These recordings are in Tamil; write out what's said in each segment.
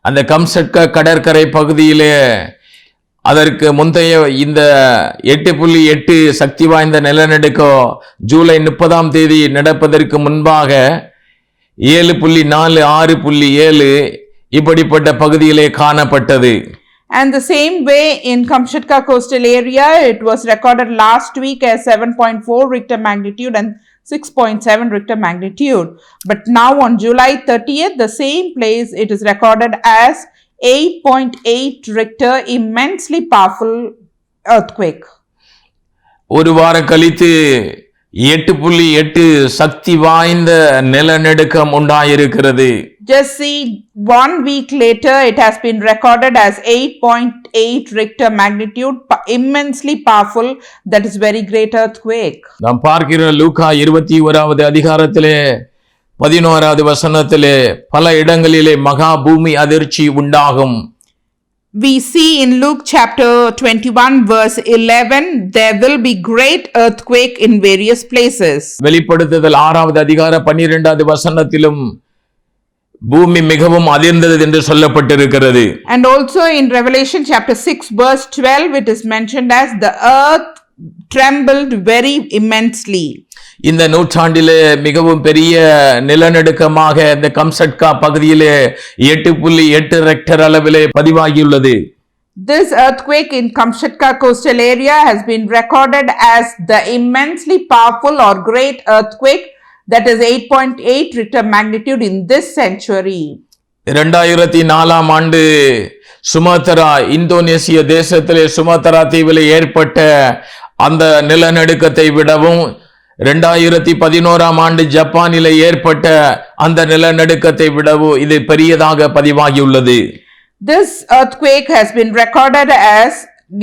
அந்த கம்சட்கா கடற்கரை பகுதியிலே அதற்கு முந்தைய இந்த 8.8 சக்தி வாய்ந்த நிலநடுக்கம் ஜூலை 30ஆம் தேதி நடப்பதற்கு முன்பாக 7.4 6.7 இப்படிப்பட்ட பகுதியிலே காணப்பட்டது. And the same way in Kamchatka coastal area, it was recorded last week as 7.4 Richter magnitude and 6.7 Richter magnitude. But now on July 30th, the same place, it is recorded as 8.8 Richter, immensely powerful earthquake. ஒரு வாரம் கழித்து 8.8 சக்தி வாய்ந்த நிலநடுக்கம் உண்டாயிருக்கிறது. Just see, 1 week later, it has been recorded as 8.8 Richter magnitude, immensely powerful, that is very great earthquake. நாம் பார்க்கிற லூக்கா 21வது அதிகாரத்திலே 11வது வசனத்திலே பல இடங்களிலே மகா பூமி அதிர்ச்சி உண்டாகும். We see in Luke chapter 21 verse 11, there will be great earthquake in various places. வெளிப்படுத்துதல் 6வது அதிகார 12வது வசனத்திலும் பூமி மிகவும் அதிர்ந்தது என்று சொல்லப்பட்டிருக்கிறது. And also in Revelation chapter 6 verse 12, it is mentioned as the earth trembled very immensely. இந்த நூற்றாண்டிலே மிகவும் பெரிய நிலநடுக்கமாக இந்த கம்சட்கா பகுதியிலே 8.8 ரெக்டர் அளவிலே பதிவாகியுள்ளது. This earthquake in Kamchatka coastal area has been recorded as the immensely powerful or great earthquake, that is 8.8 Richter magnitude in this century. 2004ஆம் ஆண்டு சுமத்ரா இந்தோனேசிய தேசத்திலே சுமத்ரா தீவிலே ஏற்பட்ட அந்த நிலநடுக்கத்தை விடவும் 2011ஆம் ஆண்டு ஜப்பானிலே ஏற்பட்ட அந்த நிலநடுக்கத்தை விடவும் இது பெரியதாக பதிவாகியுள்ளது. This earthquake has been recorded as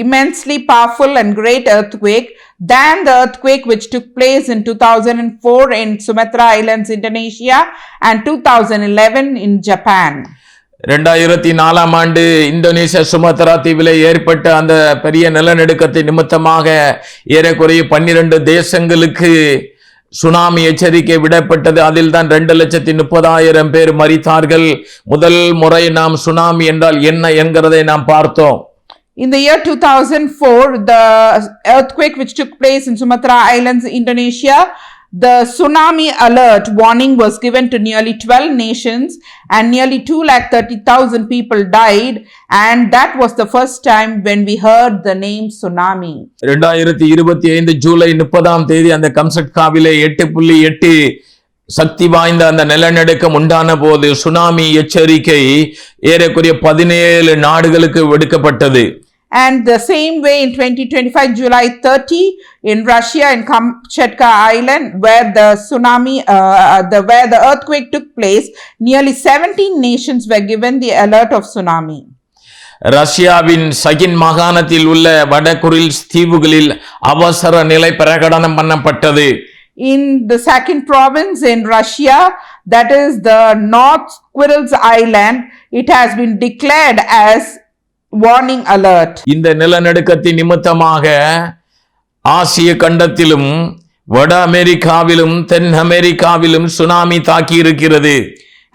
immensely powerful and great earthquake than the earthquake which took place in 2004 in Sumatra Islands, Indonesia and 2011 in Japan. 2004ஆம் ஆண்டு இந்தோனேசியா சுமத்ரா தீவிலே ஏற்பட்ட அந்த பெரிய நிலநடுக்கத்தை நிமித்தமாக ஏறக்குறைய 12 தேசங்களுக்கு சுனாமி எச்சரிக்கை விடப்பட்டது. அதில் தான் 2,30,000 பேர் மரித்தார்கள். முதல் முறை நாம் சுனாமி என்றால் என்ன என்கிறதை நாம் பார்த்தோம். In the year 2004, the earthquake which took place in Sumatra Islands, Indonesia, the tsunami alert warning was given to nearly 12 nations and nearly 230,000 people died, and that was the first time when we heard the name tsunami. 2025 July 30ஆம் தேதி அந்த கம்சட்காவிலே 8.8 சக்தி வாய்ந்த அந்த நிலநடுக்கம் உண்டான போது சுனாமி எச்சரிக்கை ஏறக்குறைய 17 நாடுகளுக்கு விடுக்கப்பட்டது. And the same way in 2025 July 30 in Russia in Kamchatka Island, where the tsunami where the earthquake took place, nearly 17 nations were given the alert of tsunami. ரஷ்யாவின் சகின் மாகாணத்தில் உள்ள வடகுரில்ஸ் தீவுகளில் அவசர நிலை பிரகடனம் பண்ணப்பட்டது. In the Sakhin province in Russia, that is the North Kurils Island, it has been declared as warning alert. இந்த நிலநடுக்கத்தின் நிமித்தமாக ஆசிய கண்டத்திலும் வட அமெரிக்காவிலும் தென் அமெரிக்காவிலும் சுனாமி தாக்கி இருக்கிறது.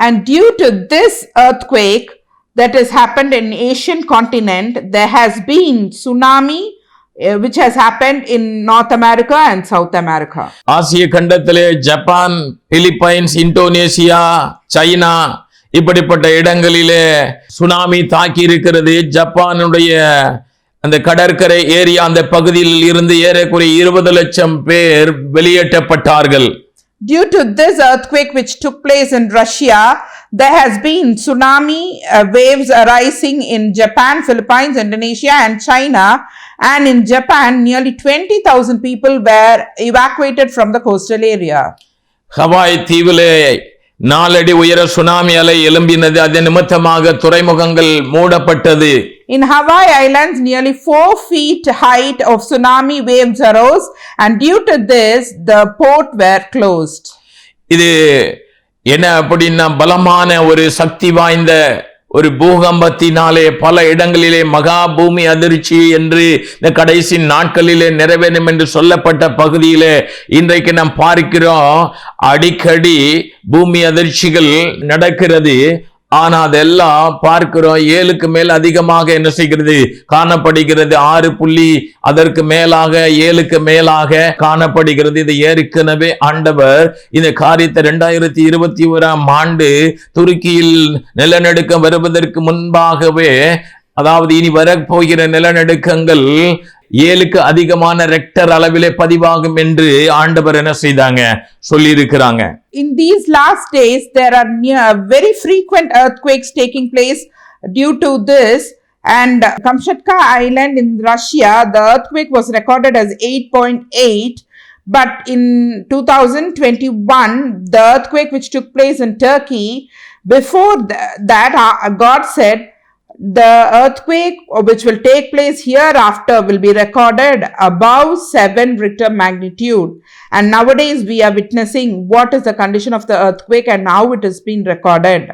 And due to this earthquake that has happened in Asian continent, there has been tsunami which has happened in North America and South America. ஆசிய கண்டத்திலே ஜப்பான், பிலிப்பைன்ஸ், இந்தோனேசியா, சைனா இப்படிப்பட்ட இடங்களிலே சுனாமி தாக்கி இருக்கிறது. ஜப்பானுடைய அந்த கடற்கரை ஏரியா அந்த பகுதியில் இருந்து ஏறக்குறைய 20 லட்சம் பேர் வெளியேற்றப்பட்டார்கள். Due to this earthquake which took place in Russia, there has been tsunami waves arising in Japan, Philippines, Indonesia and China, and in Japan nearly 20,000 people were evacuated from the coastal area. Hawaii தீவிலே 4 அடி உயர சுனாமி அலை எழும்பினது. அதன் நிமித்தமாக துறைமுகங்கள் மூடப்பட்டது. In Hawaii Islands, nearly 4 feet height of tsunami waves arose, and due to this, the port were closed. இது என்ன அப்படின்னா பலமான ஒரு சக்தி வாய்ந்த ஒரு பூகம்பத்தினாலே பல இடங்களிலே மகா பூமி அதிர்ச்சி என்று இந்த கடைசி நாட்களிலே நிறைவேறும் என்று சொல்லப்பட்ட பகுதியிலே இன்றைக்கு நாம் பார்க்கிறோம். அடிக்கடி பூமி அதிர்ச்சிகள் நடக்கிறது. ஆனா அதெல்லாம் பார்க்கிறோம் 7க்கு மேல் அதிகமாக என்ன செய்கிறது காணப்படுகிறது. 6 புள்ளி அதற்கு மேலாக 7க்கு மேலாக காணப்படுகிறது. இது ஏற்கனவே ஆண்டவர் இந்த காரியத்தை 2021 ஆண்டு துருக்கியில் நிலநடுக்கம் வருவதற்கு முன்பாகவே, அதாவது இனி வரப்போகிற நிலநடுக்கங்கள் 7க்கு அதிகமான ரெக்டர் அளவிலே பதிவாகும் என்று ஆண்டவர் என்ன செய்தாங்க சொல்லி இருக்கிறாங்க. In these last days, there are very frequent earthquakes taking place due to this. And Kamchatka Island in Russia, the earthquake was recorded as 8.8. But in 2021, the earthquake which took place in Turkey, before that, God said, the earthquake which will take place hereafter will be recorded above 7 Richter magnitude. And nowadays we are witnessing what is the condition of the earthquake and how it has been recorded.